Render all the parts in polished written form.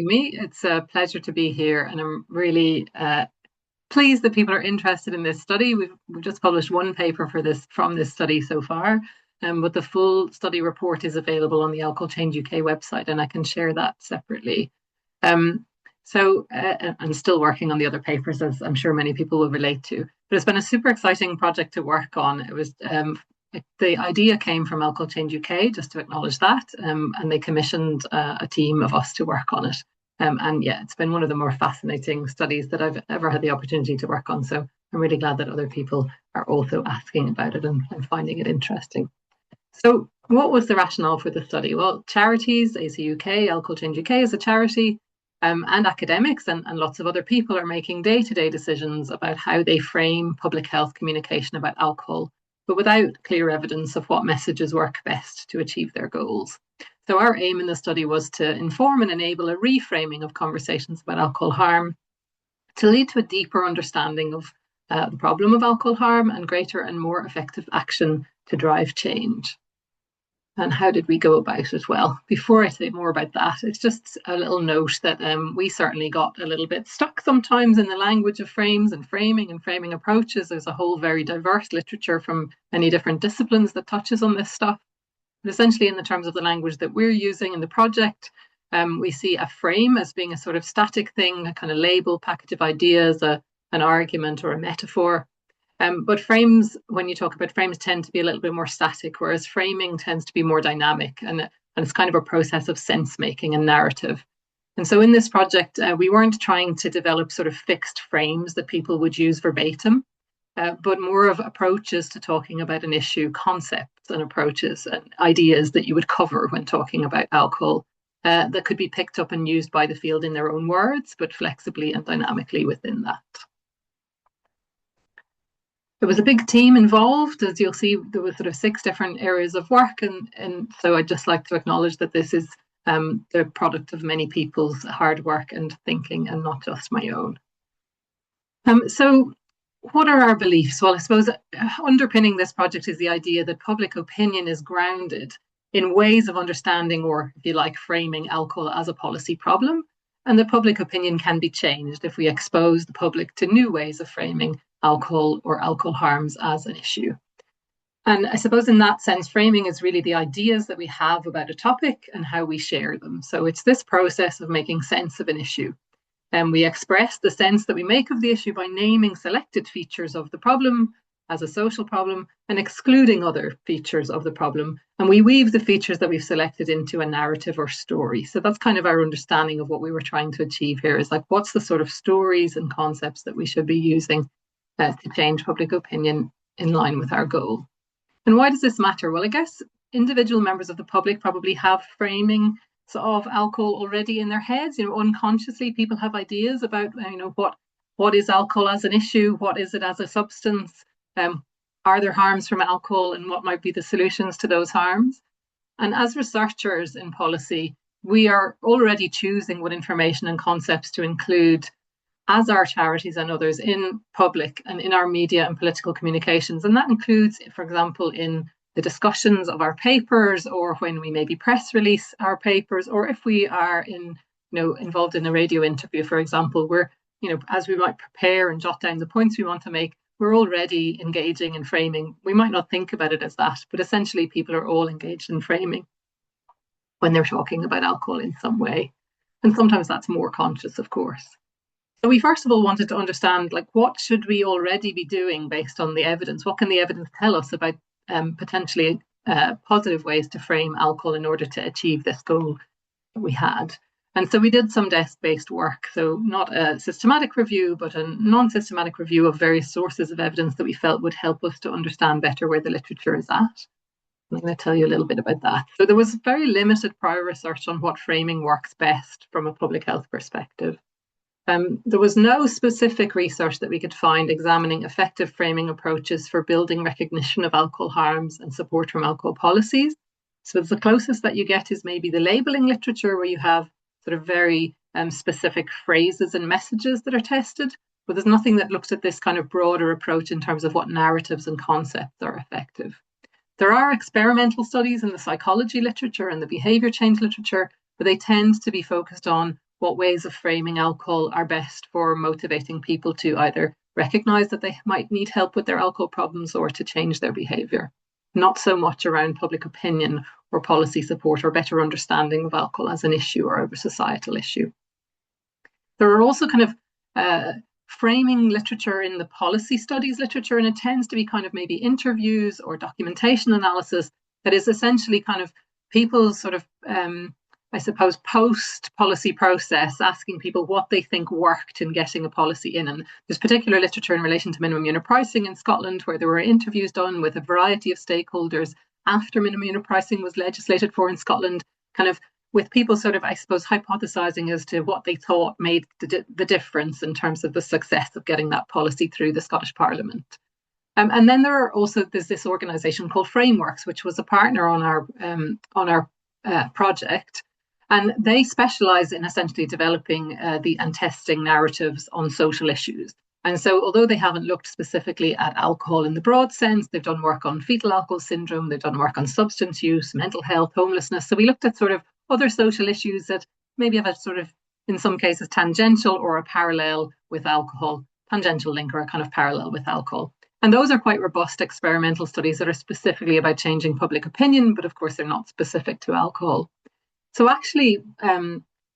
Me. It's a pleasure to be here, and I'm really pleased that people are interested in this study. We've just published one paper from this study so far, but the full study report is available on the Alcohol Change UK website, and I can share that separately. I'm still working on the other papers, as I'm sure many people will relate to. But it's been a super exciting project to work on. It was the idea came from Alcohol Change UK, just to acknowledge that, and they commissioned a team of us to work on it. And yeah, it's been one of the more fascinating studies that I've ever had the opportunity to work on. So I'm really glad that other people are also asking about it and finding it interesting. So what was the rationale for the study? Well, charities, AC UK, Alcohol Change UK is a charity, and academics and lots of other people are making day-to-day decisions about how they frame public health communication about alcohol, but without clear evidence of what messages work best to achieve their goals. So our aim in the study was to inform and enable a reframing of conversations about alcohol harm to lead to a deeper understanding of the problem of alcohol harm and greater and more effective action to drive change. And how did we go about it? Well, before I say more about that, it's just a little note that we certainly got a little bit stuck sometimes in the language of frames and framing approaches. There's a whole very diverse literature from many different disciplines that touches on this stuff. But essentially, in the terms of the language that we're using in the project, we see a frame as being a sort of static thing, a kind of label, package of ideas, an argument or a metaphor. But frames, when you talk about frames, tend to be a little bit more static, whereas framing tends to be more dynamic, and it's kind of a process of sense making and narrative. And so in this project, we weren't trying to develop sort of fixed frames that people would use verbatim, but more of approaches to talking about an issue, concepts and approaches and ideas that you would cover when talking about alcohol that could be picked up and used by the field in their own words, but flexibly and dynamically within that. There was a big team involved. As you'll see, there was sort of 6 different areas of work. And so I'd just like to acknowledge that this is the product of many people's hard work and thinking and not just my own. So what are our beliefs? Well, I suppose underpinning this project is the idea that public opinion is grounded in ways of understanding, or if you like, framing alcohol as a policy problem. And that public opinion can be changed if we expose the public to new ways of framing alcohol or alcohol harms as an issue. And I suppose in that sense, framing is really the ideas that we have about a topic and how we share them. So it's this process of making sense of an issue. And we express the sense that we make of the issue by naming selected features of the problem as a social problem and excluding other features of the problem. And we weave the features that we've selected into a narrative or story. So that's kind of our understanding of what we were trying to achieve here, is like, what's the sort of stories and concepts that we should be using to change public opinion in line with our goal. And why does this matter? Well, I guess individual members of the public probably have framing of alcohol already in their heads. Unconsciously, people have ideas about, what is alcohol as an issue? What is it as a substance? Are there harms from alcohol, and what might be the solutions to those harms? And as researchers in policy, we are already choosing what information and concepts to include as our charities and others in public and in our media and political communications. And that includes, for example, in the discussions of our papers, or when we maybe press release our papers, or if we are involved in a radio interview, for example, where, as we might prepare and jot down the points we want to make, we're already engaging in framing. We might not think about it as that, but essentially people are all engaged in framing when they're talking about alcohol in some way. And sometimes that's more conscious, of course. So we first of all wanted to understand, what should we already be doing based on the evidence? What can the evidence tell us about potentially positive ways to frame alcohol in order to achieve this goal that we had? And so we did some desk-based work. So not a systematic review, but a non-systematic review of various sources of evidence that we felt would help us to understand better where the literature is at. I'm going to tell you a little bit about that. So there was very limited prior research on what framing works best from a public health perspective. There was no specific research that we could find examining effective framing approaches for building recognition of alcohol harms and support from alcohol policies. So the closest that you get is maybe the labelling literature, where you have sort of very specific phrases and messages that are tested, but there's nothing that looks at this kind of broader approach in terms of what narratives and concepts are effective. There are experimental studies in the psychology literature and the behaviour change literature, but they tend to be focused on what ways of framing alcohol are best for motivating people to either recognise that they might need help with their alcohol problems or to change their behaviour. Not so much around public opinion or policy support or better understanding of alcohol as an issue or of a societal issue. There are also kind of framing literature in the policy studies literature, and it tends to be kind of maybe interviews or documentation analysis that is essentially kind of people's sort of, I suppose, post-policy process, asking people what they think worked in getting a policy in. And there's particular literature in relation to minimum unit pricing in Scotland, where there were interviews done with a variety of stakeholders after minimum unit pricing was legislated for in Scotland, kind of with people sort of, I suppose, hypothesising as to what they thought made the difference in terms of the success of getting that policy through the Scottish Parliament. And then there's this organisation called Frameworks, which was a partner on our project, and they specialise in essentially developing and testing narratives on social issues. And so, although they haven't looked specifically at alcohol in the broad sense, they've done work on fetal alcohol syndrome, they've done work on substance use, mental health, homelessness. So we looked at sort of other social issues that maybe have a sort of, in some cases, tangential or a parallel with alcohol, tangential link or a kind of parallel with alcohol. And those are quite robust experimental studies that are specifically about changing public opinion, but of course they're not specific to alcohol. So actually,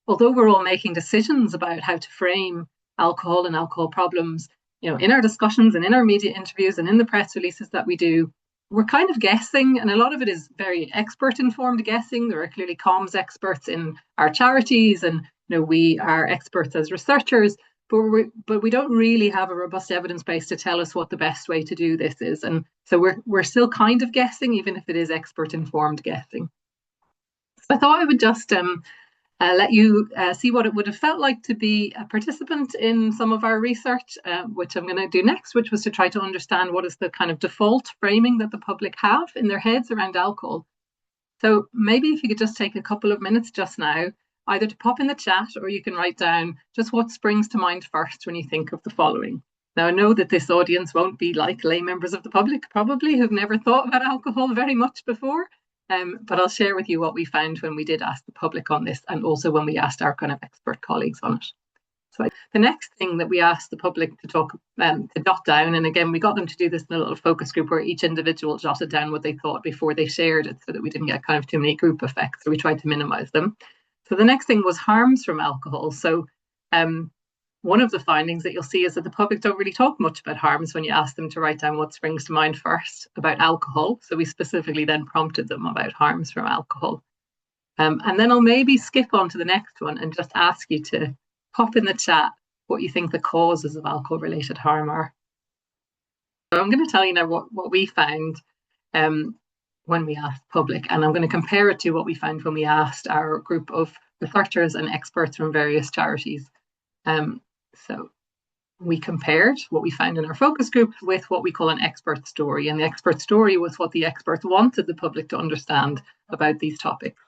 although we're all making decisions about how to frame alcohol and alcohol problems, in our discussions and in our media interviews and in the press releases that we do, we're kind of guessing, and a lot of it is very expert-informed guessing. There are clearly comms experts in our charities, and we are experts as researchers, but we don't really have a robust evidence base to tell us what the best way to do this is. And so we're still kind of guessing, even if it is expert-informed guessing. So I thought I would just let you see what it would have felt like to be a participant in some of our research, which I'm going to do next, which was to try to understand what is the kind of default framing that the public have in their heads around alcohol. So maybe if you could just take a couple of minutes just now, either to pop in the chat or you can write down just what springs to mind first when you think of the following. Now, I know that this audience won't be like lay members of the public, probably, who've never thought about alcohol very much before. But I'll share with you what we found when we did ask the public on this, and also when we asked our kind of expert colleagues on it. So the next thing that we asked the public to jot down, and again, we got them to do this in a little focus group where each individual jotted down what they thought before they shared it, so that we didn't get kind of too many group effects. So we tried to minimize them. So the next thing was harms from alcohol. So one of the findings that you'll see is that the public don't really talk much about harms when you ask them to write down what springs to mind first about alcohol. So we specifically then prompted them about harms from alcohol. And then I'll maybe skip on to the next one and just ask you to pop in the chat what you think the causes of alcohol-related harm are. So I'm going to tell you now what we found when we asked the public, and I'm going to compare it to what we found when we asked our group of researchers and experts from various charities. So we compared what we found in our focus group with what we call an expert story. And the expert story was what the experts wanted the public to understand about these topics.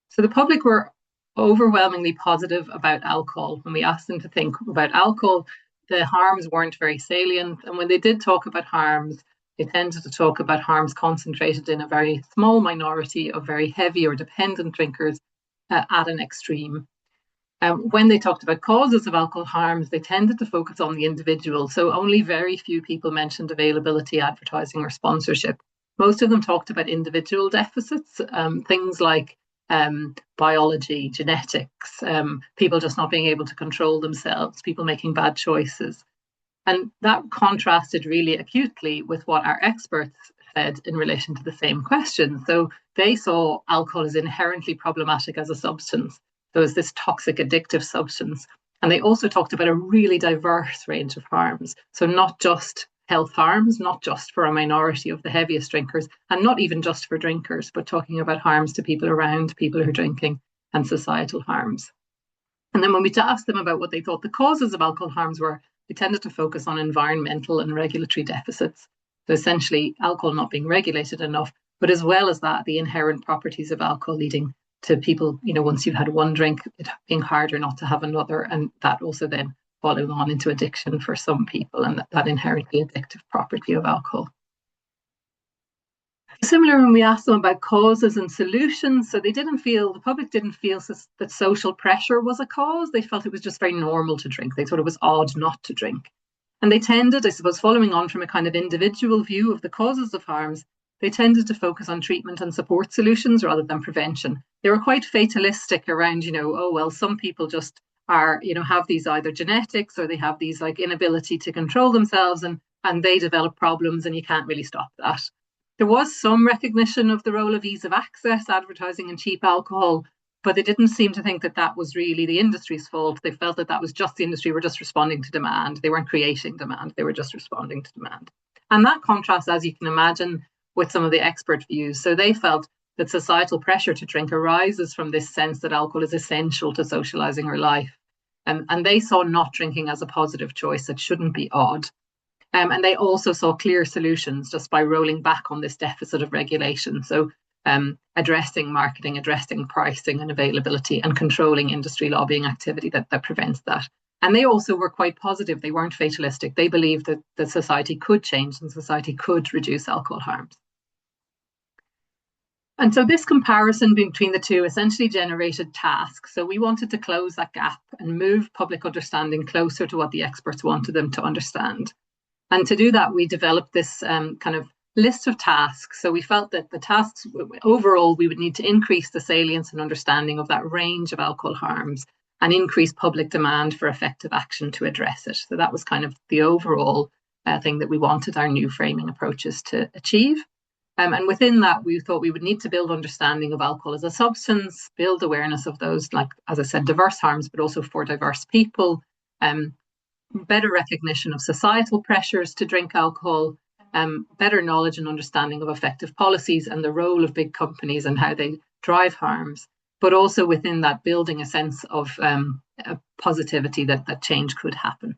So the public were overwhelmingly positive about alcohol. When we asked them to think about alcohol, the harms weren't very salient. And when they did talk about harms, they tended to talk about harms concentrated in a very small minority of very heavy or dependent drinkers at an extreme. When they talked about causes of alcohol harms, they tended to focus on the individual. So only very few people mentioned availability, advertising, or sponsorship. Most of them talked about individual deficits, things like biology, genetics, people just not being able to control themselves, people making bad choices. And that contrasted really acutely with what our experts said in relation to the same question. So they saw alcohol as inherently problematic as a substance. So it's this toxic, addictive substance. And they also talked about a really diverse range of harms. So not just health harms, not just for a minority of the heaviest drinkers, and not even just for drinkers, but talking about harms to people around people who are drinking and societal harms. And then when we asked them about what they thought the causes of alcohol harms were, they tended to focus on environmental and regulatory deficits. So essentially, alcohol not being regulated enough, but as well as that, the inherent properties of alcohol leading to people, once you've had one drink, it being harder not to have another, and that also then following on into addiction for some people, and that inherently addictive property of alcohol. Similar when we asked them about causes and solutions. So the public didn't feel that social pressure was a cause. They felt it was just very normal to drink. They thought it was odd not to drink. And they tended, I suppose, following on from a kind of individual view of the causes of harms, they tended to focus on treatment and support solutions rather than prevention. They were quite fatalistic around, oh, well, some people just are, have these either genetics or they have these like inability to control themselves and they develop problems and you can't really stop that. There was some recognition of the role of ease of access, advertising and cheap alcohol, but they didn't seem to think that that was really the industry's fault. They felt that was just the industry were just responding to demand. They weren't creating demand. They were just responding to demand. And that contrasts, as you can imagine, with some of the expert views. So they felt that societal pressure to drink arises from this sense that alcohol is essential to socializing or life. And they saw not drinking as a positive choice that shouldn't be odd. And they also saw clear solutions just by rolling back on this deficit of regulation. So addressing marketing, addressing pricing and availability, and controlling industry lobbying activity that prevents that. And they also were quite positive. They weren't fatalistic. They believed that society could change and society could reduce alcohol harms. And so this comparison between the two essentially generated tasks. So we wanted to close that gap and move public understanding closer to what the experts wanted them to understand. And to do that, we developed this kind of list of tasks. So we felt that the tasks overall, we would need to increase the salience and understanding of that range of alcohol harms and increase public demand for effective action to address it. So that was kind of the overall thing that we wanted our new framing approaches to achieve. And within that, we thought we would need to build understanding of alcohol as a substance, build awareness of those, like, as I said, diverse harms, but also for diverse people, better recognition of societal pressures to drink alcohol, better knowledge and understanding of effective policies and the role of big companies and how they drive harms, but also within that building a sense of positivity that change could happen.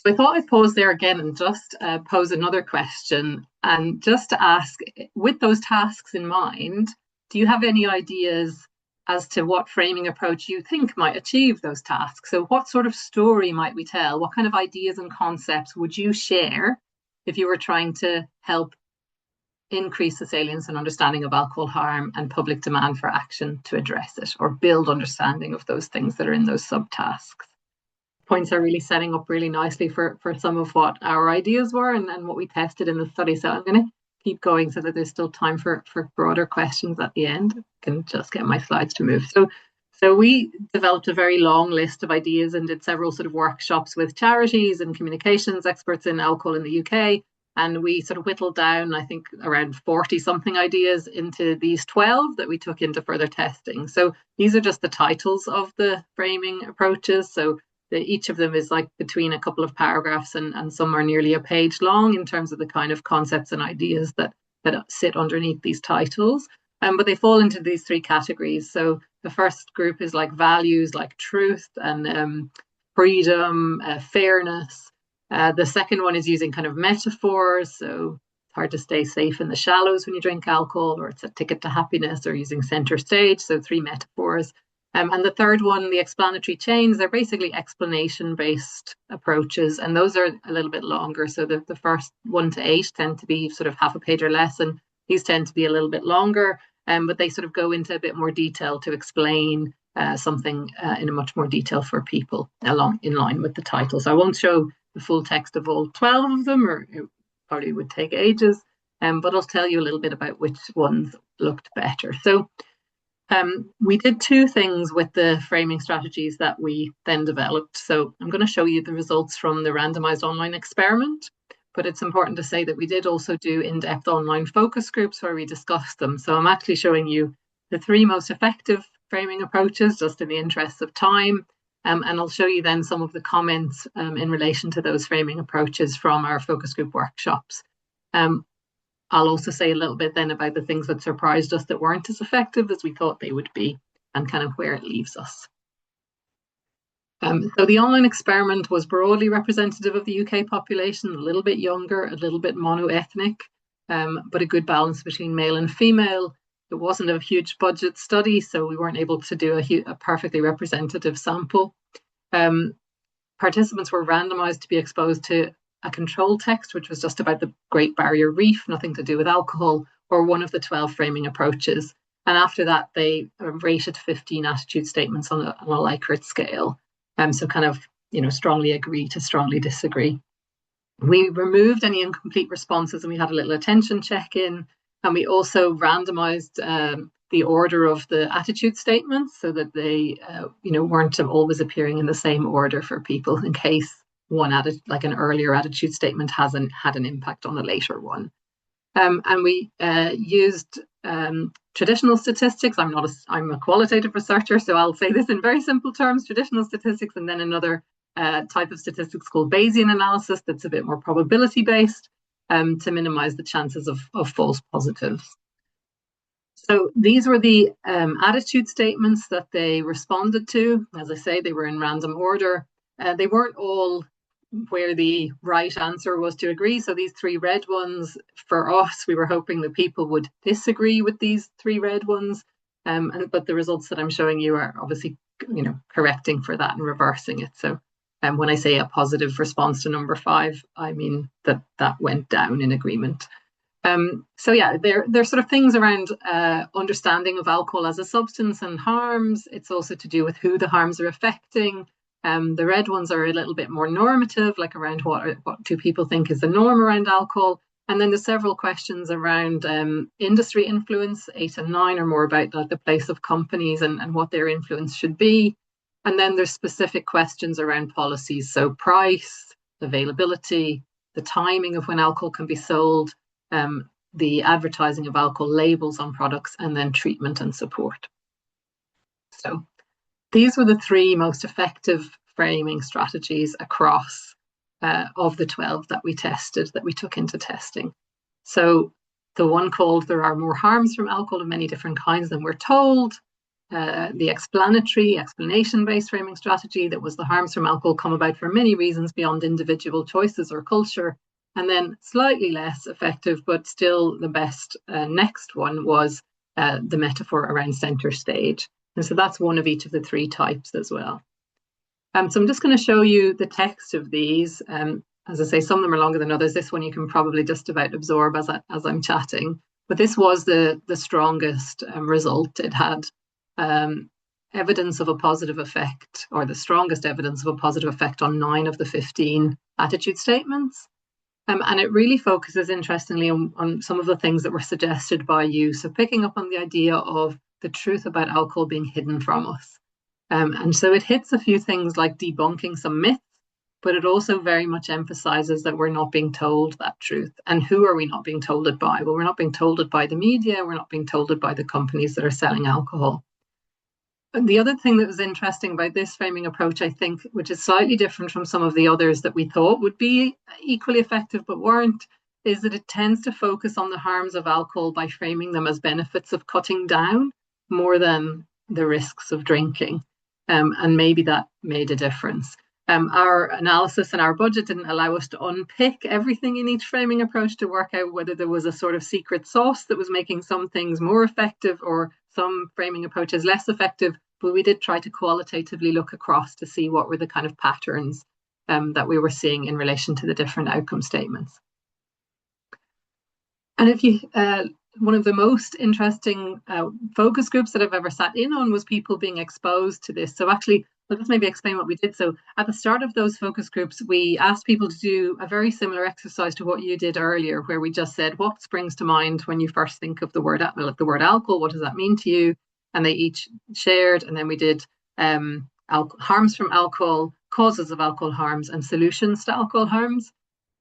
So I thought I'd pause there again and just pose another question and just to ask, with those tasks in mind, do you have any ideas as to what framing approach you think might achieve those tasks? So what sort of story might we tell? What kind of ideas and concepts would you share if you were trying to help increase the salience and understanding of alcohol harm and public demand for action to address it, or build understanding of those things that are in those subtasks? Points are really setting up really nicely for some of what our ideas were and what we tested in the study. So I'm going to keep going so that there's still time for broader questions at the end. I can just get my slides to move. So we developed a very long list of ideas and did several sort of workshops with charities and communications experts in alcohol in the UK. And we sort of whittled down, I think, around 40 something ideas into these 12 that we took into further testing. So these are just the titles of the framing approaches. So each of them is like between a couple of paragraphs and some are nearly a page long in terms of the kind of concepts and ideas that sit underneath these titles. But they fall into these three categories. So the first group is like values like truth and freedom, fairness. The second one is using kind of metaphors. So it's hard to stay safe in the shallows when you drink alcohol, or it's a ticket to happiness, or using center stage. So 3 metaphors. And the third one, the explanatory chains, they're basically explanation-based approaches, and those are a little bit longer. So the first 1 to 8 tend to be sort of half a page or less, and these tend to be a little bit longer, but they sort of go into a bit more detail to explain something in a much more detail for people in line with the title. So I won't show the full text of all 12 of them, or it probably would take ages, but I'll tell you a little bit about which ones looked better. So we did 2 things with the framing strategies that we then developed. So I'm going to show you the results from the randomized online experiment, but it's important to say that we did also do in-depth online focus groups where we discussed them. So I'm actually showing you the 3 most effective framing approaches just in the interest of time. And I'll show you then some of the comments in relation to those framing approaches from our focus group workshops. I'll also say a little bit then about the things that surprised us that weren't as effective as we thought they would be and kind of where it leaves us. So the online experiment was broadly representative of the UK population, a little bit younger, a little bit mono-ethnic, but a good balance between male and female. It wasn't a huge budget study, so we weren't able to do a perfectly representative sample. Participants were randomized to be exposed to a control text, which was just about the Great Barrier Reef, nothing to do with alcohol, or one of the 12 framing approaches. And after that, they rated 15 attitude statements on a Likert scale. So kind of, strongly agree to strongly disagree. We removed any incomplete responses, and we had a little attention check-in. And we also randomized the order of the attitude statements so that they, weren't always appearing in the same order for people in case one like an earlier attitude statement hasn't had an impact on a later one. And we used traditional statistics. I'm a qualitative researcher, so I'll say this in very simple terms: traditional statistics, and then another type of statistics called Bayesian analysis that's a bit more probability based to minimize the chances of false positives. So these were the attitude statements that they responded to. As I say, they were in random order. They weren't all where the right answer was to agree. So these 3 red ones, for us, we were hoping that people would disagree with these 3 red ones. But the results that I'm showing you are obviously, correcting for that and reversing it. So when I say a positive response to number 5, I mean that went down in agreement. So yeah, there's sort of things around understanding of alcohol as a substance and harms. It's also to do with who the harms are affecting. The red ones are a little bit more normative, like around what do people think is the norm around alcohol. And then there's several questions around industry influence. 8 and 9 are more about the place of companies and what their influence should be. And then there's specific questions around policies. So price, availability, the timing of when alcohol can be sold, the advertising of alcohol labels on products, and then treatment and support. So these were the 3 most effective framing strategies across of the 12 that we tested, that we took into testing. So the one called "There are more harms from alcohol of many different kinds than we're told." The explanation-based framing strategy, that was "The harms from alcohol come about for many reasons beyond individual choices or culture." And then slightly less effective, but still the best next one was the metaphor around center stage. And so that's one of each of the 3 types as well. So I'm just going to show you the text of these. As I say, some of them are longer than others. This one you can probably just about absorb as I'm chatting. But this was the strongest result. It had evidence of a positive effect, or the strongest evidence of a positive effect, on 9 of the 15 attitude statements. And it really focuses, interestingly, on some of the things that were suggested by you. So picking up on the idea of the truth about alcohol being hidden from us. And so it hits a few things like debunking some myths, but it also very much emphasizes that we're not being told that truth. And who are we not being told it by? Well, we're not being told it by the media. We're not being told it by the companies that are selling alcohol. And the other thing that was interesting about this framing approach, I think, which is slightly different from some of the others that we thought would be equally effective but weren't, is that it tends to focus on the harms of alcohol by framing them as benefits of cutting down more than the risks of drinking. And maybe that made a difference. Our analysis and our budget didn't allow us to unpick everything in each framing approach to work out whether there was a sort of secret sauce that was making some things more effective or some framing approaches less effective, but we did try to qualitatively look across to see what were the kind of patterns that we were seeing in relation to the different outcome statements. And if you, one of the most interesting focus groups that I've ever sat in on was people being exposed to this. So actually, I'll just maybe explain what we did. So at the start of those focus groups, we asked people to do a very similar exercise to what you did earlier, where we just said, what springs to mind when you first think of the word alcohol? What does that mean to you? And they each shared, and then we did harms from alcohol, causes of alcohol harms, and solutions to alcohol harms.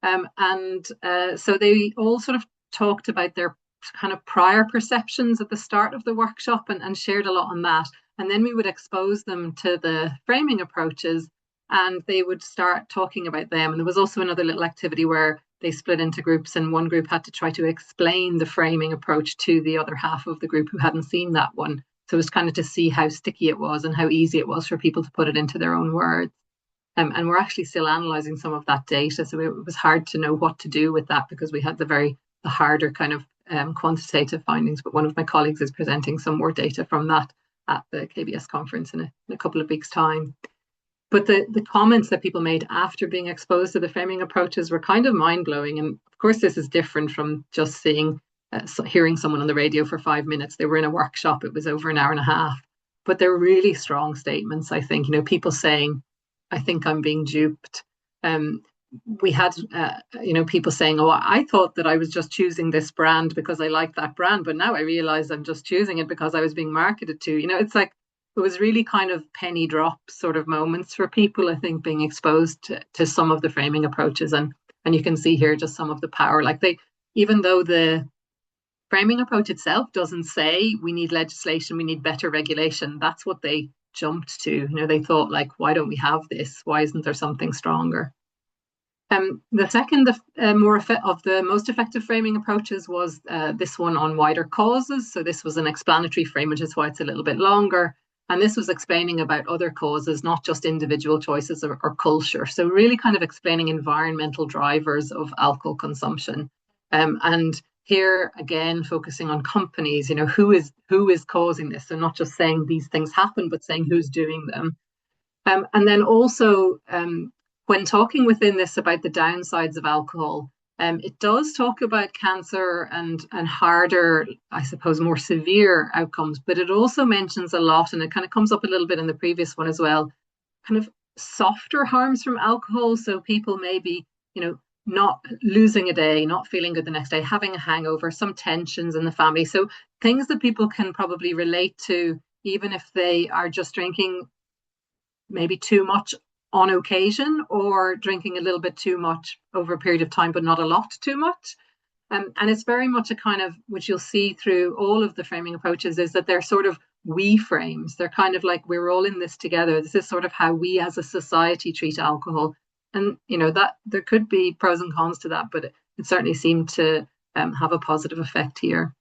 So they all sort of talked about their kind of prior perceptions at the start of the workshop and shared a lot on that. And then we would expose them to the framing approaches and they would start talking about them. And there was also another little activity where they split into groups and one group had to try to explain the framing approach to the other half of the group who hadn't seen that one. So it was kind of to see how sticky it was and how easy it was for people to put it into their own words. And we're actually still analysing some of that data. So it was hard to know what to do with that because we had the harder kind of quantitative findings. But one of my colleagues is presenting some more data from that at the KBS conference in a couple of weeks' time. But the comments that people made after being exposed to the framing approaches were kind of mind-blowing. And of course, this is different from just hearing someone on the radio for 5 minutes. They were in a workshop, it was over an hour and a half. But they're really strong statements, I think. People saying, I think I'm being duped. We had, people saying, oh, I thought that I was just choosing this brand because I like that brand, but now I realize I'm just choosing it because I was being marketed to. It's like, it was really kind of penny drop sort of moments for people, I think, being exposed to some of the framing approaches. And you can see here just some of the power. Like even though the framing approach itself doesn't say we need legislation, we need better regulation, that's what they jumped to. They thought, like, why don't we have this? Why isn't there something stronger? The second of the most effective framing approaches was this one on wider causes. So this was an explanatory frame, which is why it's a little bit longer. And this was explaining about other causes, not just individual choices or culture. So really kind of explaining environmental drivers of alcohol consumption. And here again, focusing on companies, who is causing this. So not just saying these things happen, but saying who's doing them. And then also, when talking within this about the downsides of alcohol, it does talk about cancer and harder, I suppose, more severe outcomes, but it also mentions a lot, and it kind of comes up a little bit in the previous one as well, kind of softer harms from alcohol. So people maybe, not losing a day, not feeling good the next day, having a hangover, some tensions in the family. So things that people can probably relate to, even if they are just drinking maybe too much on occasion or drinking a little bit too much over a period of time, but not a lot too much. And it's very much a kind of, which you'll see through all of the framing approaches, is that they're sort of we frames. They're kind of like, we're all in this together. This is sort of how we as a society treat alcohol. And, that there could be pros and cons to that, but it certainly seemed to have a positive effect here.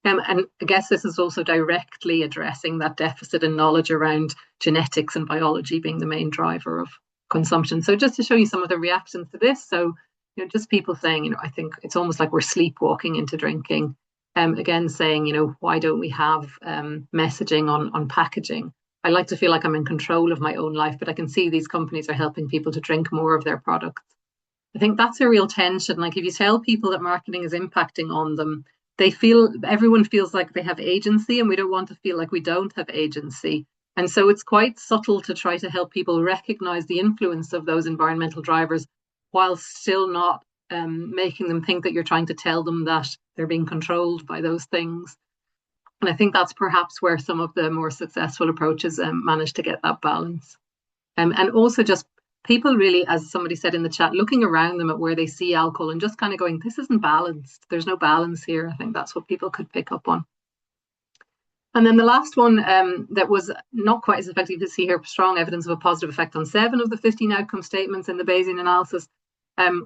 And I guess this is also directly addressing that deficit in knowledge around genetics and biology being the main driver of consumption. So just to show you some of the reactions to this. So, just people saying, I think it's almost like we're sleepwalking into drinking. Again, saying, why don't we have messaging on packaging? I like to feel like I'm in control of my own life, but I can see these companies are helping people to drink more of their products. I think that's a real tension. Like if you tell people that marketing is impacting on them, everyone feels like they have agency, and we don't want to feel like we don't have agency. And so it's quite subtle to try to help people recognize the influence of those environmental drivers while still not making them think that you're trying to tell them that they're being controlled by those things. And I think that's perhaps where some of the more successful approaches manage to get that balance. And also just people really, as somebody said in the chat, looking around them at where they see alcohol and just kind of going, this isn't balanced. There's no balance here. I think that's what people could pick up on. And then the last one that was not quite as effective to see here, strong evidence of a positive effect on 7 of the 15 outcome statements in the Bayesian analysis,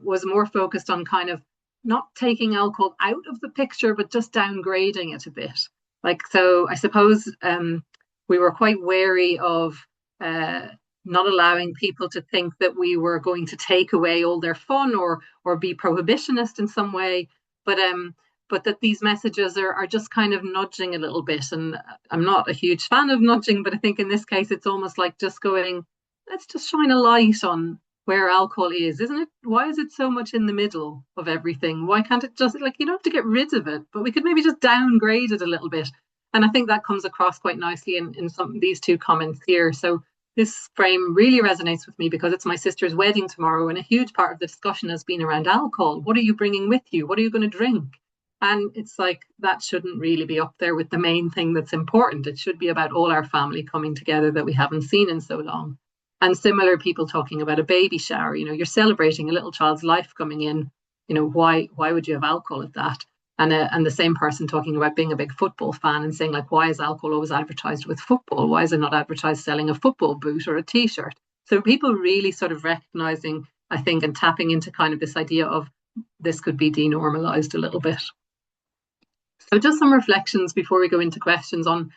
was more focused on kind of not taking alcohol out of the picture, but just downgrading it a bit. So I suppose we were quite wary of not allowing people to think that we were going to take away all their fun or be prohibitionist in some way, but that these messages are just kind of nudging a little bit. And I'm not a huge fan of nudging, but I think in this case it's almost like just going, let's just shine a light on where alcohol is, isn't it? Why is it so much in the middle of everything? Why can't it just, you don't have to get rid of it, but we could maybe just downgrade it a little bit. And I think that comes across quite nicely in some of these 2 comments here. So this frame really resonates with me because it's my sister's wedding tomorrow, and a huge part of the discussion has been around alcohol. What are you bringing with you? What are you going to drink? And it's like, that shouldn't really be up there with the main thing that's important. It should be about all our family coming together that we haven't seen in so long. And similar, people talking about a baby shower, you're celebrating a little child's life coming in, why would you have alcohol at that? And the same person talking about being a big football fan and saying, like, why is alcohol always advertised with football? Why is it not advertised selling a football boot or a t-shirt? So people really sort of recognizing, I think, and tapping into kind of this idea of this could be denormalized a little bit. So just some reflections before we go into questions on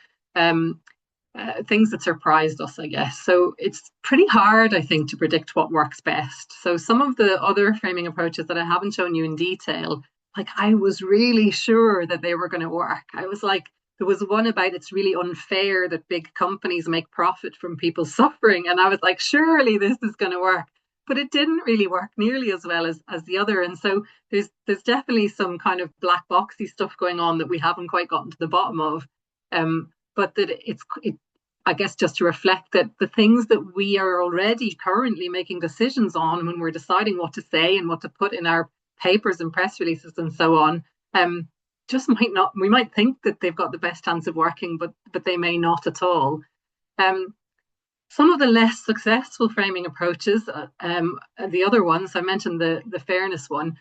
things that surprised us, I guess. So it's pretty hard, I think, to predict what works best. So some of the other framing approaches that I haven't shown you in detail, I was really sure that they were going to work. I was like, there was one about it's really unfair that big companies make profit from people suffering. And I was like, surely this is going to work. But it didn't really work nearly as well as the other. And so there's definitely some kind of black boxy stuff going on that we haven't quite gotten to the bottom of. But that I guess just to reflect that the things that we are already currently making decisions on when we're deciding what to say and what to put in our papers and press releases and so on, just might not, we might think that they've got the best chance of working, but they may not at all. Some of the less successful framing approaches, the other ones, I mentioned the fairness one,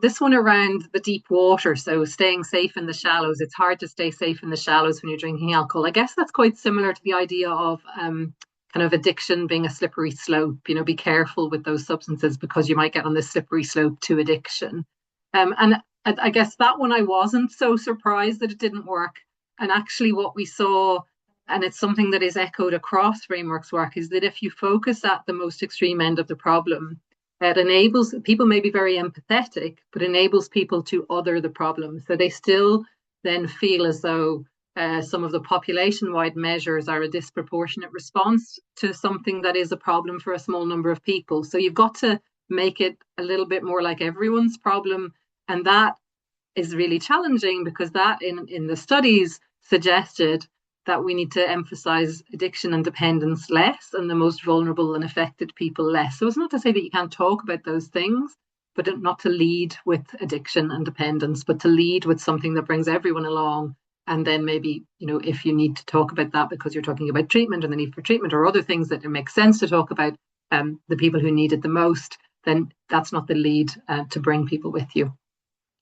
this one around the deep water, so staying safe in the shallows. It's hard to stay safe in the shallows when you're drinking alcohol. I guess that's quite similar to the idea of kind of addiction being a slippery slope. Be careful with those substances because you might get on this slippery slope to addiction. And I guess that one I wasn't so surprised that it didn't work. And actually what we saw, and it's something that is echoed across frameworks work, is that if you focus at the most extreme end of the problem, it enables people may be very empathetic, but enables people to other the problem. So they still then feel as though some of the population-wide measures are a disproportionate response to something that is a problem for a small number of people. So you've got to make it a little bit more like everyone's problem. And that is really challenging because that in the studies suggested that we need to emphasize addiction and dependence less and the most vulnerable and affected people less. So it's not to say that you can't talk about those things, but not to lead with addiction and dependence, but to lead with something that brings everyone along. And then maybe, if you need to talk about that because you're talking about treatment and the need for treatment or other things that it makes sense to talk about the people who need it the most, then that's not the lead to bring people with you.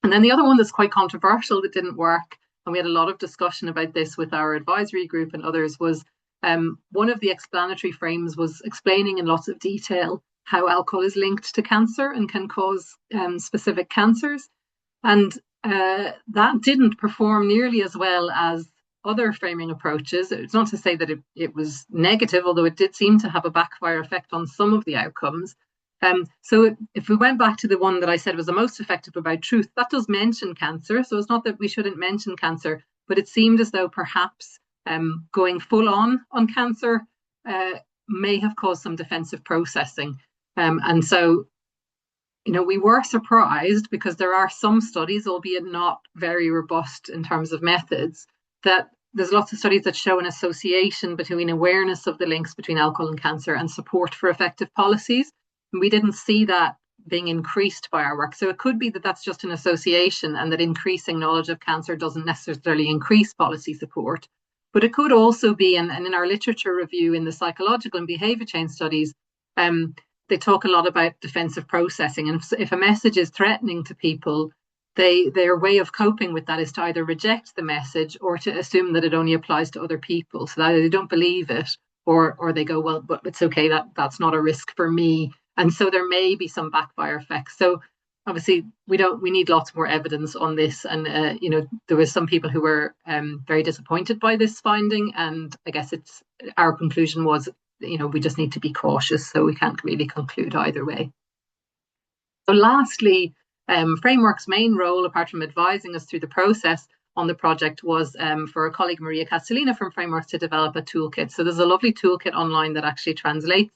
And then the other one that's quite controversial that didn't work, and we had a lot of discussion about this with our advisory group and others, was one of the explanatory frames was explaining in lots of detail how alcohol is linked to cancer and can cause specific cancers. And that didn't perform nearly as well as other framing approaches. It's not to say that it was negative, although it did seem to have a backfire effect on some of the outcomes. So if we went back to the one that I said was the most effective about truth, that does mention cancer. So it's not that we shouldn't mention cancer, but it seemed as though perhaps going full on cancer may have caused some defensive processing. And so, we were surprised because there are some studies, albeit not very robust in terms of methods, that there's lots of studies that show an association between awareness of the links between alcohol and cancer and support for effective policies. We didn't see that being increased by our work. So it could be that that's just an association and that increasing knowledge of cancer doesn't necessarily increase policy support. But it could also be, and in our literature review in the psychological and behaviour change studies, they talk a lot about defensive processing. And if a message is threatening to people, their way of coping with that is to either reject the message or to assume that it only applies to other people. So that they don't believe it, or they go, well, but it's okay, that's not a risk for me. And so there may be some backfire effects. So obviously we need lots more evidence on this. And, there was some people who were very disappointed by this finding. And I guess our conclusion was, we just need to be cautious. So we can't really conclude either way. So lastly, Framework's main role, apart from advising us through the process on the project, was for a colleague, Maria Castellina from Frameworks, to develop a toolkit. So there's a lovely toolkit online that actually translates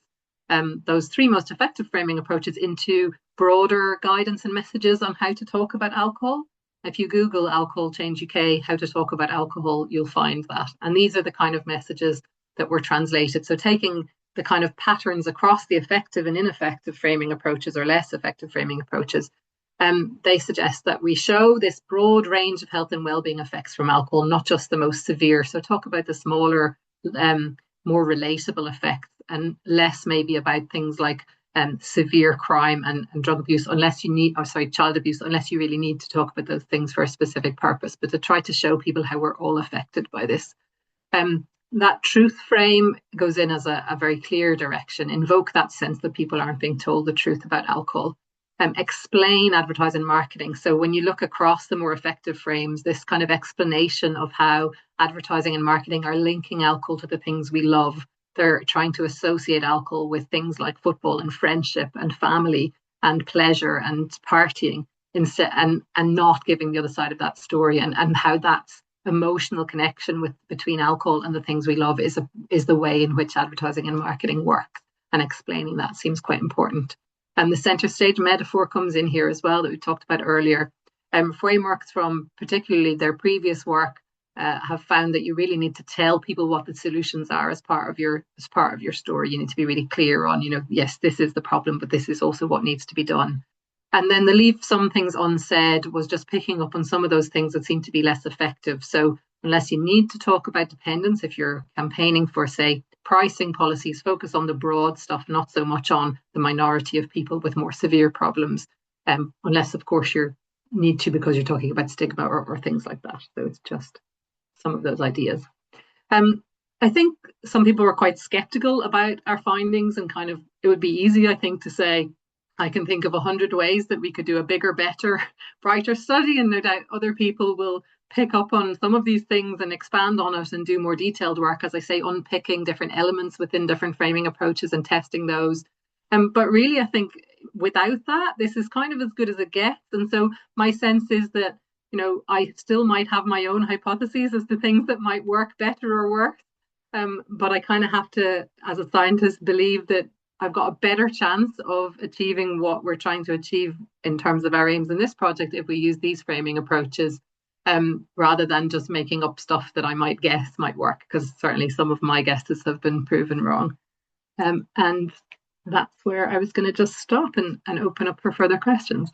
those three most effective framing approaches into broader guidance and messages on how to talk about alcohol. If you Google Alcohol Change UK, how to talk about alcohol, you'll find that. And these are the kind of messages that were translated. So taking the kind of patterns across the effective and ineffective framing approaches, or less effective framing approaches, they suggest that we show this broad range of health and well-being effects from alcohol, not just the most severe. So talk about the smaller, more relatable effects, and less maybe about things like severe crime and drug abuse, child abuse, unless you really need to talk about those things for a specific purpose, but to try to show people how we're all affected by this. That truth frame goes in as a very clear direction, invoke that sense that people aren't being told the truth about alcohol. Explain advertising and marketing. So when you look across the more effective frames, this kind of explanation of how advertising and marketing are linking alcohol to the things we love. They're trying to associate alcohol with things like football and friendship and family and pleasure and partying, instead, and not giving the other side of that story, and how that's emotional connection between alcohol and the things we love is the way in which advertising and marketing works, and explaining that seems quite important. And the center stage metaphor comes in here as well, that we talked about earlier. Frameworks from particularly their previous work have found that you really need to tell people what the solutions are as part of your story. You need to be really clear on, yes, this is the problem, but this is also what needs to be done. And then the leave some things unsaid was just picking up on some of those things that seem to be less effective. So unless you need to talk about dependence, if you're campaigning for, say, pricing policies, focus on the broad stuff, not so much on the minority of people with more severe problems, unless, of course, you need to because you're talking about stigma or things like that. So it's just some of those ideas. I think some people were quite skeptical about our findings, and kind of it would be easy, I think, to say, I can think of 100 ways that we could do a bigger, better, brighter study, and no doubt other people will pick up on some of these things and expand on it and do more detailed work, as I say, unpicking different elements within different framing approaches and testing those. But really, I think without that, this is kind of as good as it gets. And so my sense is that, I still might have my own hypotheses as to things that might work better or worse. But I kind of have to, as a scientist, believe that I've got a better chance of achieving what we're trying to achieve in terms of our aims in this project if we use these framing approaches, rather than just making up stuff that I might guess might work, because certainly some of my guesses have been proven wrong. And that's where I was going to just stop and open up for further questions.